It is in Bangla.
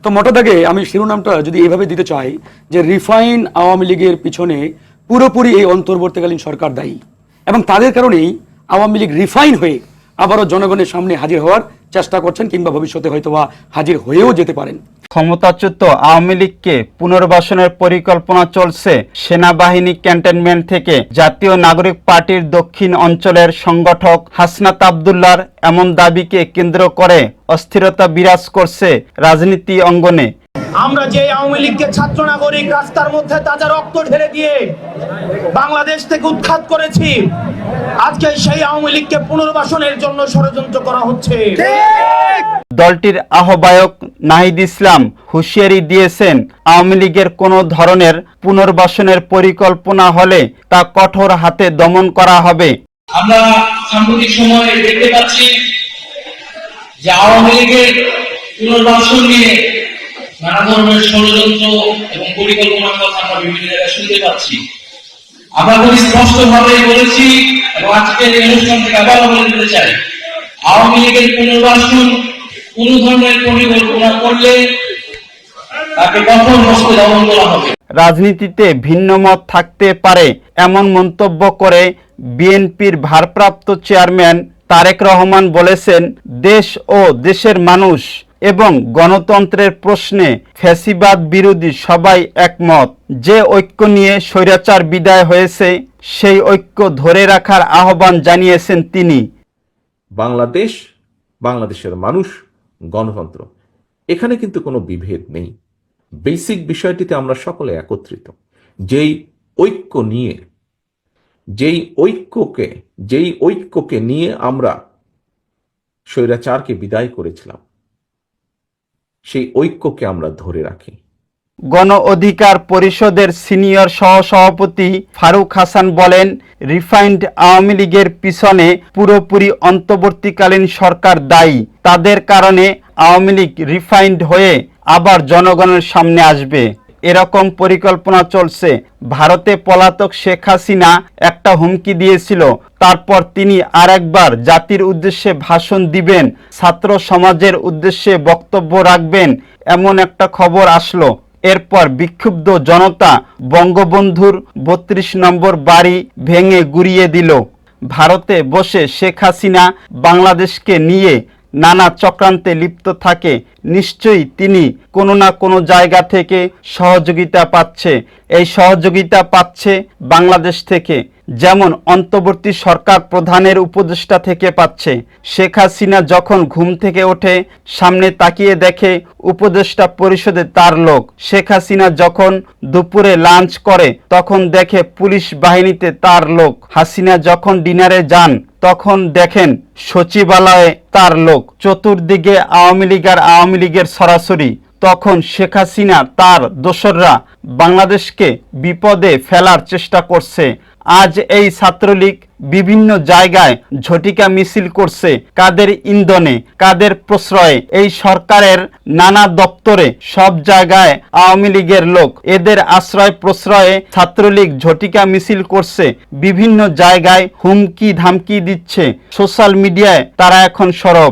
তো মোটা দাগে আমি শিরোনামটা যদি এইভাবে দিতে চাই যে রিফাইন আওয়ামী লীগের পিছনে পুরোপুরি এই অন্তর্বর্তীকালীন সরকার দায়ী, এবং তাদের কারণেই আওয়ামী লীগ রিফাইন হয়ে আবারও জনগণের সামনে হাজির হওয়ার চেষ্টা করছেন, কিংবা ভবিষ্যতে হয়তোবা হাজির হয়েও যেতে পারেন। ক্ষমতাচ্যুত আওয়ামী লীগকে পুনর্বাসনের পরিকল্পনা চলছে সেনাবাহিনী ক্যান্টনমেন্ট থেকে। জাতীয় নাগরিক পার্টির দক্ষিণ অঞ্চলের সংগঠক হাসনাত আব্দুল্লাহর এমন দাবিকে কেন্দ্র করে অস্থিরতা বিরাজ করছে রাজনীতি অঙ্গনে। আমরা যে আওয়ামী লীগকে ছাত্র নাগরিক রাস্তার মধ্যে তাজা রক্ত ঢেলে দিয়ে বাংলাদেশ থেকে উৎখাত করেছি, আজকে সেই আওয়ামী লীগকে পুনর্বাসনের জন্য ষড়যন্ত্র করা হচ্ছে। দলটির আহ্বায়ক নাহিদ ইসলাম হুঁশিয়ারি দিয়েছেন, আওয়ামী লীগের কোনো ধরনের পুনর্বাসনের পরিকল্পনা হলে তা কঠোর হাতে দমন করা হবে। আমরা সাম্প্রতিক সময়ে দেখতে পাচ্ছি যে আওয়ামী লীগের পুনর্বাসন নিয়ে নানা ধরনের ষড়যন্ত্র এবং পরিকল্পনার কথা আমরা বিভিন্ন জায়গায় শুনতে পাচ্ছি। আমরা খুব স্পষ্টভাবে বলেছি এবং আজকের এই অনুষ্ঠান থেকে আবার বলে দিতে চাই, আওয়ামী লীগের পুনর্বাসন কোন ধরনের পরিকল্পনা করলে তাকে কঠোর হস্তে দমন করা হবে। রাজনীতিতে ভিন্ন মত থাকতে পারে এমন মন্তব্য করে বিএনপির ভারপ্রাপ্ত চেয়ারম্যান তারেক রহমান বলেছেন, দেশ ও দেশের মানুষ এবং গণতন্ত্রের প্রশ্নে ফ্যাসিবাদ বিরোধী সবাই একমত। যে ঐক্য নিয়ে স্বৈরাচার বিদায় হয়েছে সেই ঐক্য ধরে রাখার আহ্বান জানিয়েছেন তিনি। বাংলাদেশ, বাংলাদেশের মানুষ, গণতন্ত্র, এখানে কিন্তু কোনো বিভেদ নেই। বেসিক বিষয়টিতে আমরা সকলে একত্রিত। যেই ঐক্যকে নিয়ে আমরা স্বৈরাচারকে বিদায় করেছিলাম, সেই ঐক্যকে আমরা ধরে রাখি। গণ অধিকার পরিষদের সিনিয়র সহসভাপতি ফারুক হাসান বলেন, রিফাইন্ড আওয়ামী লীগের পিছনে পুরোপুরি অন্তর্বর্তীকালীন সরকার দায়ী। তাদের কারণে আওয়ামী লীগ রিফাইন্ড হয়ে আবার জনগণের সামনে আসবে, এরকম পরিকল্পনা চলছে। ভারতে পলাতক শেখ হাসিনা একটা হুমকি দিয়েছিল, তারপর তিনি আরেকবার জাতির উদ্দেশ্যে ভাষণ দিবেন, ছাত্র সমাজের উদ্দেশ্যে বক্তব্য রাখবেন, এমন একটা খবর আসলো। এরপর বিক্ষুব্ধ জনতা বঙ্গবন্ধুর ৩২ নম্বর বাড়ি ভেঙে গুঁড়িয়ে দিল। ভারতে বসে শেখ হাসিনা বাংলাদেশকে নিয়ে নানা চক্রান্তে লিপ্ত থাকে। নিশ্চয়ই তিনি কোনো না কোনো জায়গা থেকে সহযোগিতা পাচ্ছে। এই সহযোগিতা পাচ্ছে বাংলাদেশ থেকে, যেমন অন্তর্বর্তী সরকার প্রধানের উপদেষ্টা থেকে পাচ্ছে। শেখ হাসিনা যখন ঘুম থেকে ওঠে সামনে তাকিয়ে দেখে উপদেষ্টা পরিষদে তার লোক। শেখ হাসিনা যখন দুপুরে লাঞ্চ করে তখন দেখে পুলিশ বাহিনীতে তার লোক। হাসিনা যখন ডিনারে যান তখন দেখেন সচিবালয়ে তার লোক। চতুর্দিকে আওয়ামী লীগ আর আওয়ামী লীগের সরাসরি। তখন শেখ হাসিনা তার দোসররা বাংলাদেশকে বিপদে ফেলার চেষ্টা করছে। আজ এই ছাত্রলীগ বিভিন্ন জায়গায় ঝটিকা মিছিল করছে, কাদের ইন্ধনে, কাদের প্রশ্রয়ে। এই সরকারের নানা দপ্তরে সব জায়গায় আওয়ামী লীগের লোক। এদের আশ্রয় প্রশ্রয়ে ছাত্রলীগ ঝটিকা মিছিল করছে, বিভিন্ন জায়গায় হুমকি ধামকি দিচ্ছে। সোশ্যাল মিডিয়ায় তারা এখন সরব।